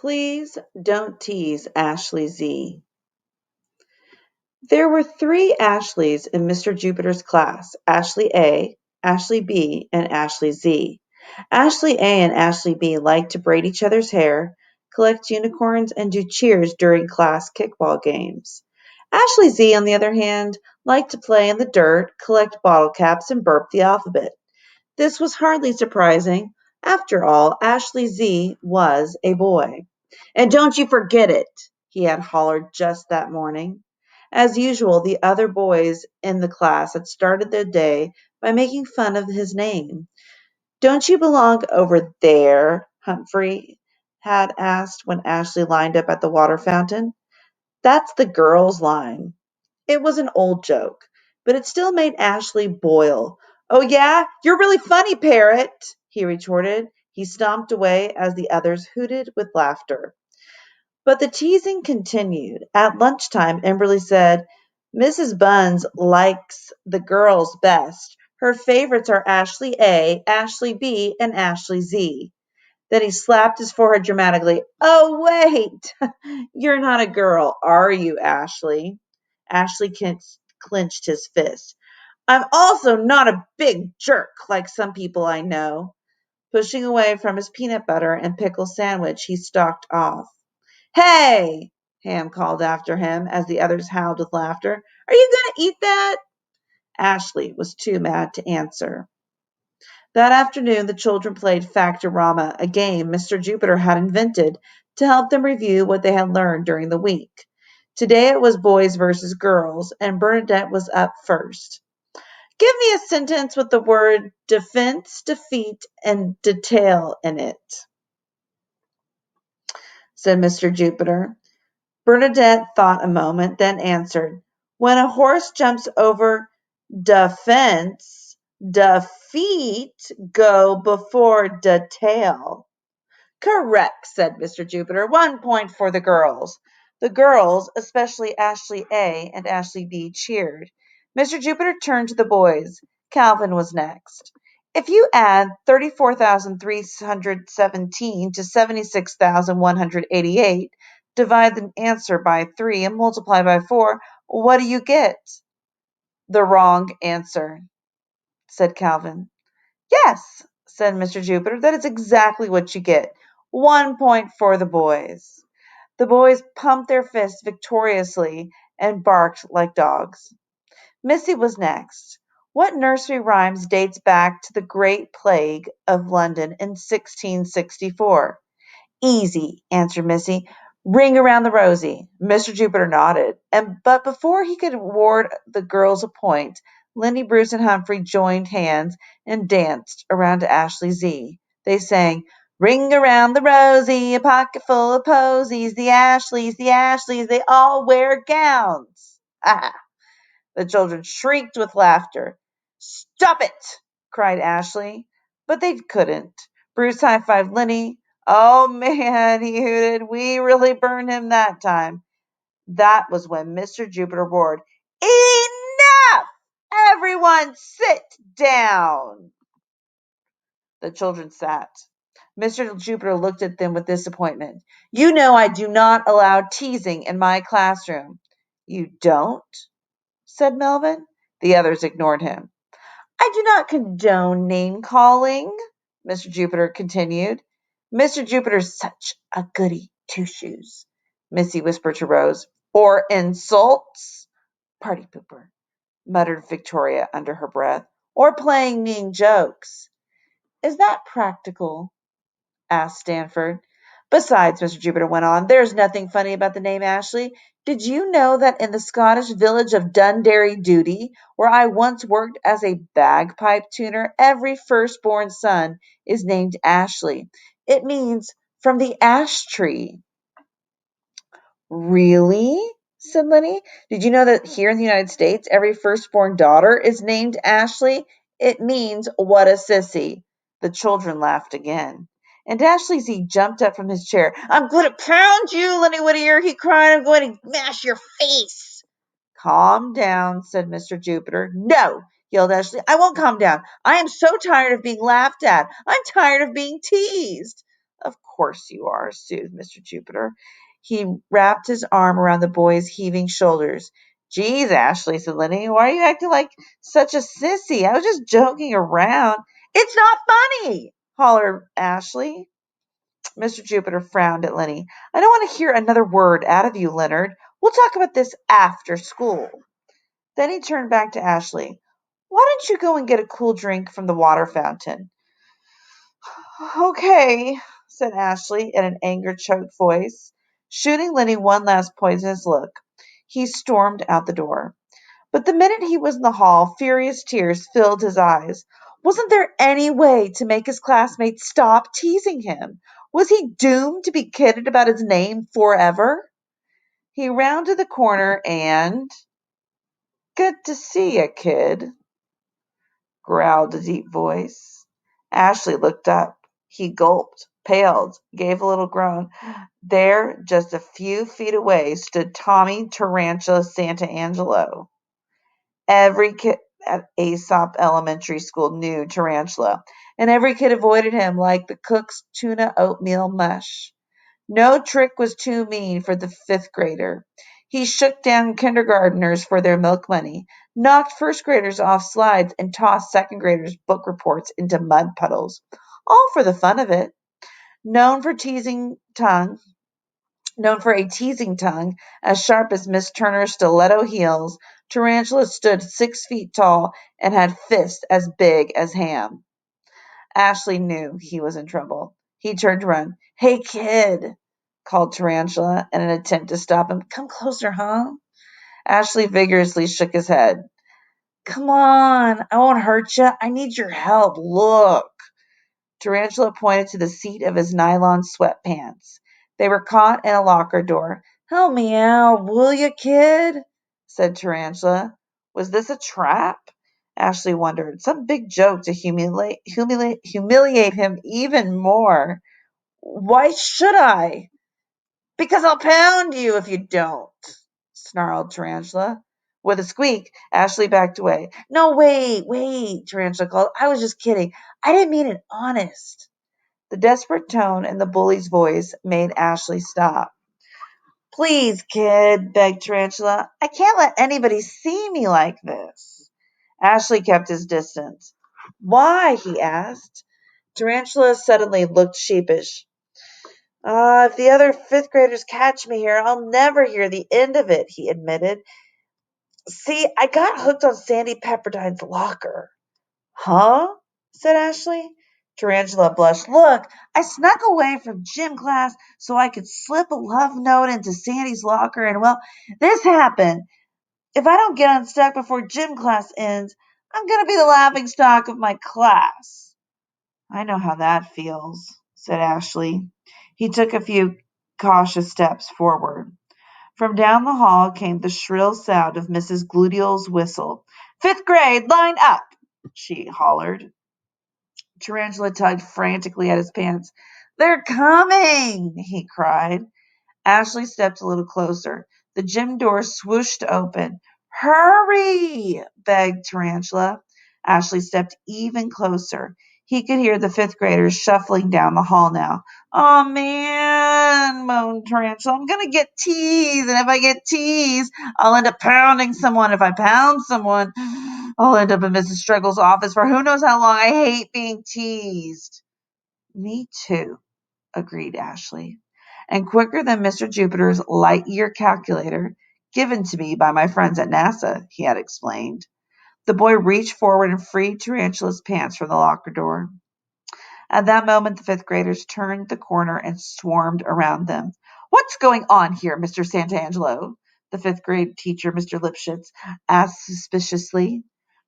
Please don't tease Ashley Z. There were three Ashleys in Mr. Jupiter's class: Ashley A, Ashley B, and Ashley Z. Ashley A and Ashley B liked to braid each other's hair, collect unicorns, and do cheers during class kickball games. Ashley Z, on the other hand, liked to play in the dirt, collect bottle caps, and burp the alphabet. This was hardly surprising. After all, Ashley Z was a boy. And don't you forget it, he had hollered just that morning. As usual, the other boys in the class had started their day by making fun of his name. Don't you belong over there? Humphrey had asked when Ashley lined up at the water fountain. That's the girls' line. It was an old joke, but it still made Ashley boil. Oh, yeah? You're really funny, Parrot, he retorted. He stomped away as the others hooted with laughter. But the teasing continued. At lunchtime, Emberly said, Mrs. Buns likes the girls best. Her favorites are Ashley A, Ashley B, and Ashley Z. Then he slapped his forehead dramatically. Oh, wait! You're not a girl, are you, Ashley? Ashley clenched his fist. I'm also not a big jerk like some people I know. Pushing away from his peanut butter and pickle sandwich, he stalked off. Hey! Ham called after him as the others howled with laughter. Are you going to eat that? Ashley was too mad to answer. That afternoon, the children played Factorama, a game Mr. Jupiter had invented to help them review what they had learned during the week. Today it was boys versus girls, and Bernadette was up first. Give me a sentence with the word defense, defeat, and detail in it, said Mr. Jupiter. Bernadette thought a moment, then answered, When a horse jumps over defense, defeat go before detail. Correct, said Mr. Jupiter. 1 point for the girls. The girls, especially Ashley A and Ashley B, cheered. Mr. Jupiter turned to the boys. Calvin was next. If you add 34,317 to 76,188, divide the answer by 3 and multiply by 4, what do you get? The wrong answer, said Calvin. Yes, said Mr. Jupiter, that is exactly what you get. 1 point for the boys. The boys pumped their fists victoriously and barked like dogs. Missy was next. What nursery rhymes dates back to the Great Plague of London in 1664? Easy, answered Missy. Ring around the rosy. Mr. Jupiter nodded, but before he could award the girls a point, Lindy, Bruce, and Humphrey joined hands and danced around to Ashley Z. They sang, Ring around the rosy, a pocket full of posies, the Ashleys, they all wear gowns. Ah! The children shrieked with laughter. Stop it! cried Ashley, but they couldn't. Bruce high-fived Lenny. Oh, man, he hooted. We really burned him that time. That was when Mr. Jupiter roared, Enough! Everyone sit down! The children sat. Mr. Jupiter looked at them with disappointment. You know I do not allow teasing in my classroom. You don't? Said Melvin. The others ignored him. I do not condone name-calling, Mr. Jupiter continued. Mr. Jupiter's such a goody two-shoes, Missy whispered to Rose. Or insults, party pooper, muttered Victoria under her breath. Or playing mean jokes. Is that practical? Asked Stanford. Besides, Mr. Jupiter went on, there's nothing funny about the name Ashley. Did you know that in the Scottish village of Dundary Duty, where I once worked as a bagpipe tuner, every firstborn son is named Ashley? It means from the ash tree. Really? Said Lenny. Did you know that here in the United States, every firstborn daughter is named Ashley? It means what a sissy. The children laughed again. And Ashley Z jumped up from his chair. I'm going to pound you, Lenny Whittier, he cried. I'm going to mash your face. Calm down, said Mr. Jupiter. No, yelled Ashley. I won't calm down. I am so tired of being laughed at. I'm tired of being teased. Of course you are, soothed Mr. Jupiter. He wrapped his arm around the boy's heaving shoulders. Geez, Ashley, said Lenny, why are you acting like such a sissy? I was just joking around. It's not funny, hollered Ashley. Mr. Jupiter frowned at Lenny. I don't want to hear another word out of you, Leonard. We'll talk about this after school. Then he turned back to Ashley. Why don't you go and get a cool drink from the water fountain? Okay, said Ashley in an anger-choked voice, shooting Lenny one last poisonous look. He stormed out the door. But the minute he was in the hall, furious tears filled his eyes. Wasn't there any way to make his classmates stop teasing him? Was he doomed to be kidded about his name forever? He rounded the corner and... Good to see you, kid, growled a deep voice. Ashley looked up. He gulped, paled, gave a little groan. There, just a few feet away, stood Tommy Tarantula Santangelo. Every kid at Aesop Elementary School knew Tarantula, and every kid avoided him like the cook's tuna oatmeal mush. No trick was too mean for the fifth grader. He shook down kindergarteners for their milk money, knocked first graders off slides, and tossed second graders' book reports into mud puddles. All for the fun of it. Known for teasing tongue, Known for a teasing tongue as sharp as Miss Turner's stiletto heels, Tarantula stood 6 feet tall and had fists as big as ham. Ashley knew he was in trouble. He turned to run. Hey, kid, called Tarantula in an attempt to stop him. Come closer, huh? Ashley vigorously shook his head. Come on, I won't hurt you. I need your help. Look. Tarantula pointed to the seat of his nylon sweatpants. They were caught in a locker door. Help me out, will you, kid? Said Tarantula. Was this a trap? Ashley wondered. Some big joke to humiliate him even more. Why should I? Because I'll pound you if you don't, snarled Tarantula. With a squeak, Ashley backed away. No, wait, Tarantula called. I was just kidding. I didn't mean it honest. The desperate tone in the bully's voice made Ashley stop. Please, kid, begged Tarantula. I can't let anybody see me like this. Ashley kept his distance. Why? He asked. Tarantula suddenly looked sheepish. If the other fifth graders catch me here, I'll never hear the end of it, he admitted. See, I got hooked on Sandy Pepperdine's locker. Huh? Said Ashley. Tarantula blushed. Look, I snuck away from gym class so I could slip a love note into Sandy's locker, and well, this happened. If I don't get unstuck before gym class ends, I'm going to be the laughing stock of my class. I know how that feels, said Ashley. He took a few cautious steps forward. From down the hall came the shrill sound of Mrs. Gluteal's whistle. Fifth grade, line up, she hollered. Tarantula tugged frantically at his pants. They're coming, he cried. Ashley stepped a little closer. The gym door swooshed open. Hurry, begged Tarantula. Ashley stepped even closer. He could hear the fifth graders shuffling down the hall now. Oh, man, moaned Tarantula. I'm going to get teased, and if I get teased, I'll end up pounding someone. If I pound someone, I'll end up in Mrs. Struggles' office for who knows how long. I hate being teased. Me too, agreed Ashley. And quicker than Mr. Jupiter's light year calculator, given to me by my friends at NASA, he had explained. The boy reached forward and freed Tarantula's pants from the locker door. At that moment, the fifth graders turned the corner and swarmed around them. What's going on here, Mr. Santangelo? The fifth grade teacher, Mr. Lipschitz, asked suspiciously.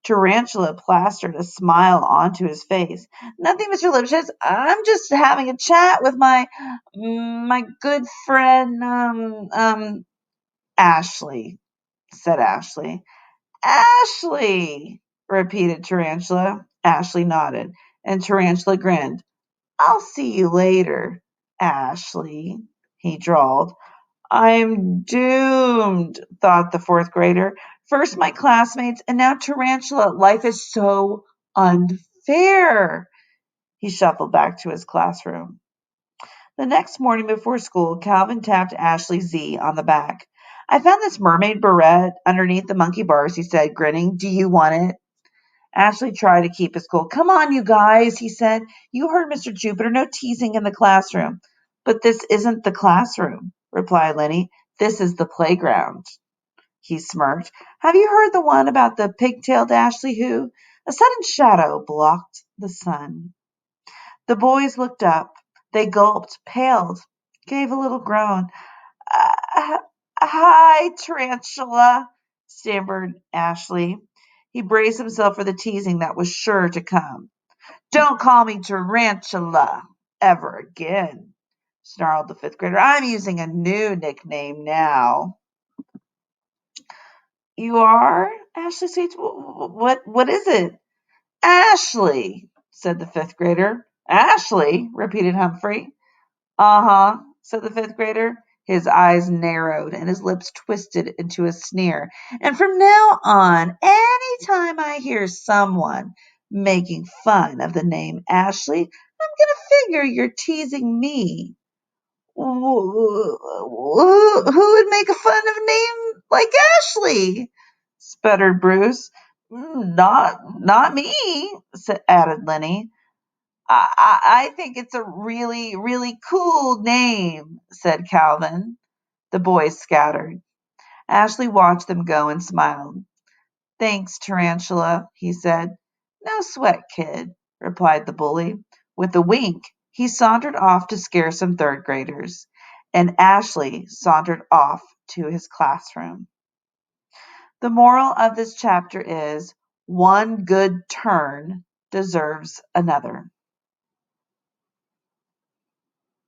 Tarantula plastered a smile onto his face. Nothing, Mr. Lipschitz. I'm just having a chat with my good friend, Ashley, said Ashley. Ashley, repeated Tarantula. Ashley nodded, and Tarantula grinned. I'll see you later, Ashley, he drawled. I'm doomed, thought the fourth grader. First my classmates, and now Tarantula. Life is so unfair. He shuffled back to his classroom. The next morning before school, Calvin tapped Ashley Z on the back. I found this mermaid barrette underneath the monkey bars, he said, grinning. Do you want it? Ashley tried to keep his cool. Come on, you guys, he said. You heard Mr. Jupiter. No teasing in the classroom. But this isn't the classroom, replied Lenny. This is the playground. He smirked. Have you heard the one about the pig-tailed Ashley who? A sudden shadow blocked the sun. The boys looked up. They gulped, paled, gave a little groan. Uh, Hi, Tarantula, stammered Ashley. He braced himself for the teasing that was sure to come. Don't call me Tarantula ever again, snarled the fifth grader. I'm using a new nickname now. You are? Ashley said. What is it? Ashley, said the fifth grader. Ashley, repeated Humphrey. Uh-huh, said the fifth grader. His eyes narrowed and his lips twisted into a sneer. And from now on, any time I hear someone making fun of the name Ashley, I'm going to figure you're teasing me. Who would make a fun of a name like Ashley? Sputtered Bruce. Not me, added Lenny. I think it's a really, really cool name, said Calvin. The boys scattered. Ashley watched them go and smiled. Thanks, Tarantula, he said. No sweat, kid, replied the bully. With a wink, he sauntered off to scare some third graders, and Ashley sauntered off to his classroom. The moral of this chapter is one good turn deserves another.